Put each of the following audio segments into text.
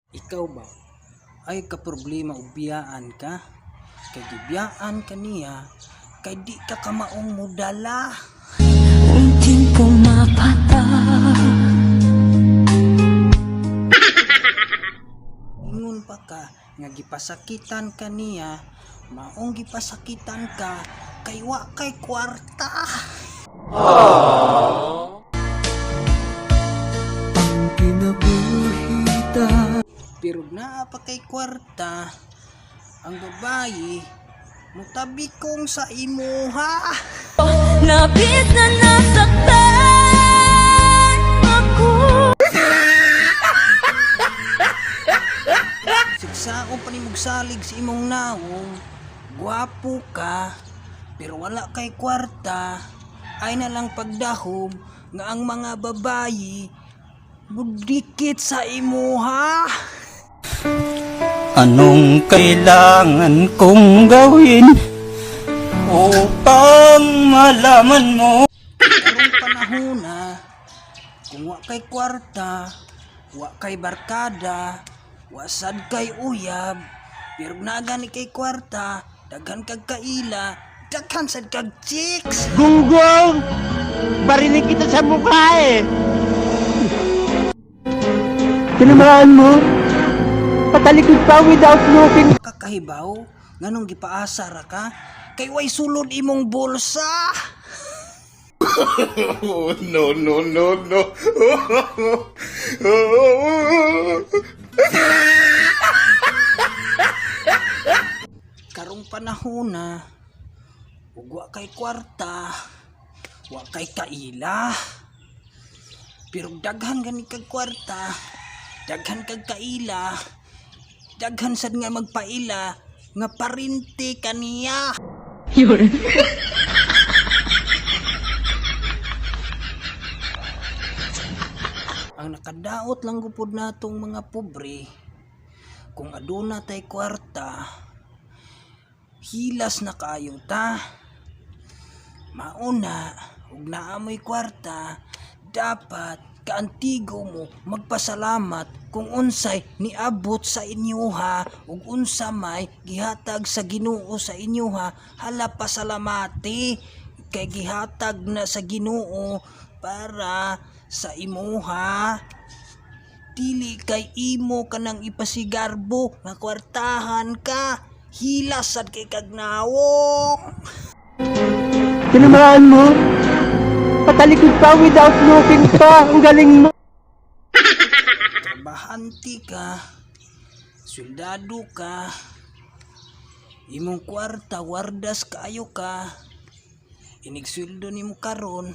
Ikaw ba ay kaproblema o biyaan ka? Kay gibiyaan ka niya, kay di ka kamaong mudala. Unting pumapata. Ingon pa ka nga gipasakitan ka niya, maong gipasakitan ka kay wa kay kwarta. Ang kinabuhita. Pero naa pa kay kwarta, ang babayi mutabi kong sa imuha. Labis na nasaktan ako. Sigsaon pa ni mugsalig si imong naong, gwapo ka, pero wala kay kwarta, ay na lang pagdahom nga ang mga babayi mudikit sa imuha. Anong kailangan kong gawin upang malaman mo? Karong panahon na, kung wa kay kwarta, wa kay barkada, wa sad kay uyab, pero nagani kay kwarta, daghan kag kaila, daghan sad kag chicks. Gunggong! Barinig kita sa mukha eh! Tinamaan mo? Patalikod pa without looking. Kakahibaw, nganong gipaasa ra ka? Kay way sulod imong bulsa. Oh, no, no, no, no. Karong panahon na, ug wa kay kwarta, wa kay kaila. Pero daghan gani kag kwarta, daghan kag kaila, daghan sad nga magpaila, nga parinti kaniya. Yun. Ang nakadaot lang gupod natong mga pobre, kung aduna tay kwarta, hilas na kayo ta. Mauna, ug naamoy kwarta, dapat kaantigo mo magpasalamat kung unsay niabot sa inyoha ug unsa may gihatag sa Ginoo sa inyoha. Hala, pasalamati kay gihatag na sa Ginoo para sa imuha. Dili kay imo kanang ipasigarbo nga kwartahan ka, hilas sad kay kag nawong. Tinamaan mo? Patalikod pa without looking pa. Ang galing mo. Bahanti ka, soldado ka, imong kwarta wardas kaayo ka, inigsweldo nimo karon,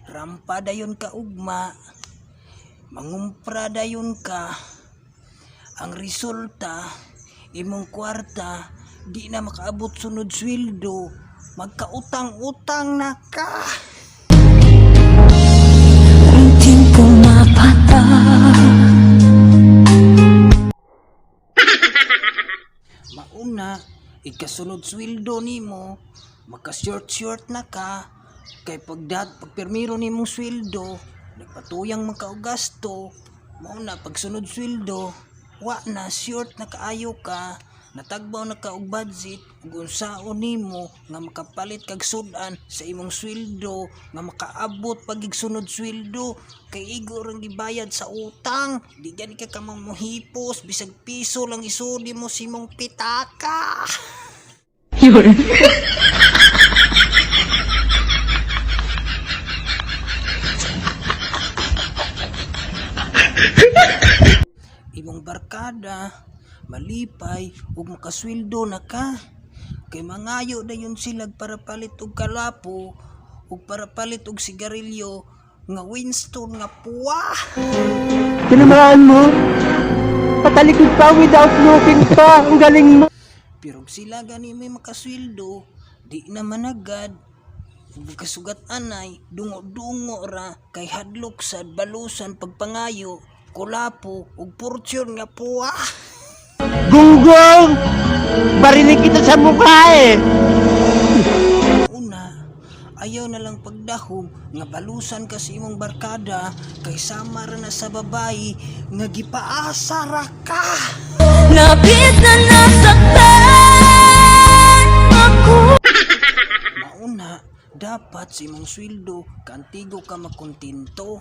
rampa dayon ka ugma, mangumpra dayon ka. Ang resulta, imong kwarta di na makaabot sunod sweldo, magkautang-utang na ka. Unting pumapata. Mauna, ikasunod sweldo nimo, maka-short na ka, kay pagpermiro nimong sweldo, nagpatuyang magka og gasto. Mauna, pagsunod sweldo, wa na, short na kaayo ka, natagbaw na ka og budget, ug unsaon nimo nga makapalit kag sudan sa imong sweldo, nga makaabot pagig sunod sweldo, kay igo rang gibayad sa utang. Di gani ka mamuhipos, bisag piso lang isudi mo sa imong pitaka. Yun. Imong barkada malipay ug makasweldo na ka, kay mangayo dayon sila para palit og kalapo ug para palit og sigarilyo nga Winston nga puwa. Tinamaan mo? Patalikod pa without looking pa. Ang galing mo. Pero sila gani may makasweldo, di na managad. Ug kasugat anay, dungo-dungo ra kay hadlok sad balusan pagpangayo, kulapo ug portion nga puwa. Gunggong! Barinig kita sa mukha eh! Una, ayaw na lang pagdahom nga balusan ka sa imong barkada kay sama ra na sa babayi nga gipaasa ra ka. Labis na nasaktan ako. Mauna, dapat sa imong sweldo kantigo ka makontento.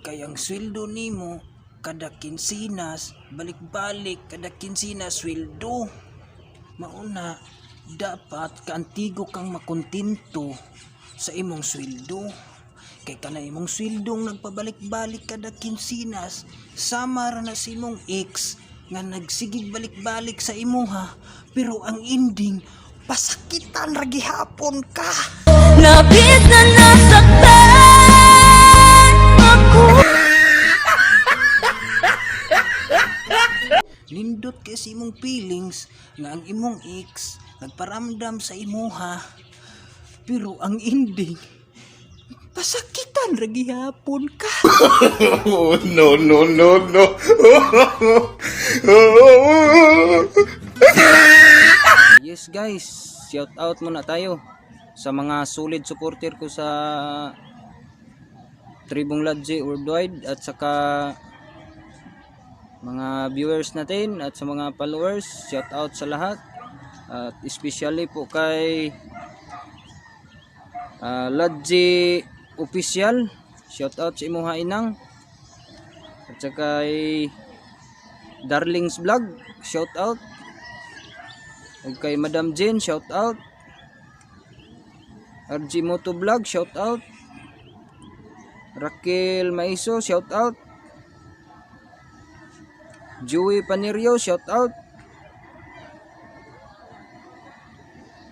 Kay ang sweldo nimo kada kinsinas, balik-balik kada kinsinas sweldo. Mauna, dapat kantigo kang makontento sa imong sweldo. Kay kana imong sweldong nagpabalik-balik kada kinsinas, sama ra na sa imong ex nga nagsigig balik-balik sa imuha, pero ang ending pasakitan ra gihapon ka. Labis na nasaktan ako. Nindot kay sa imong feelings nga ang imong ex nagparamdam sa imuha, pero ang ending pasakitan ra gihapon ka. Oh, no, no, no, no. Yes guys, shout out muna tayo sa mga solid supporter ko sa Tribong Ladji Worldwide at saka mga viewers natin at sa mga followers. Shout out sa lahat at especially po kay Ladji Official. Shout out sa imuha inang at saka kay Darlings Vlog. Shout out. Ug kay Madam Jane, shout out. RG Moto Vlog, shout out. Raquel Maiso, shout out. Joey Panerio, shout out.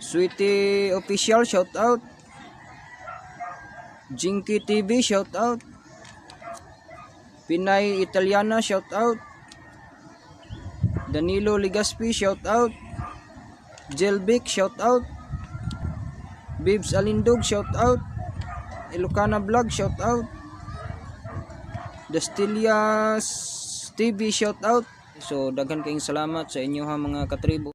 Sweetie Official, shout out. Jinky TV, shout out. Pinay Italiana, shout out. Danilo Ligaspi, shout out. Jelbic, shout out. Bibs Alindog, shout out. Ilocana Vlog, shout out. Dastilias TV, shout out. So daghan kayong salamat sa inyo ha mga katribo.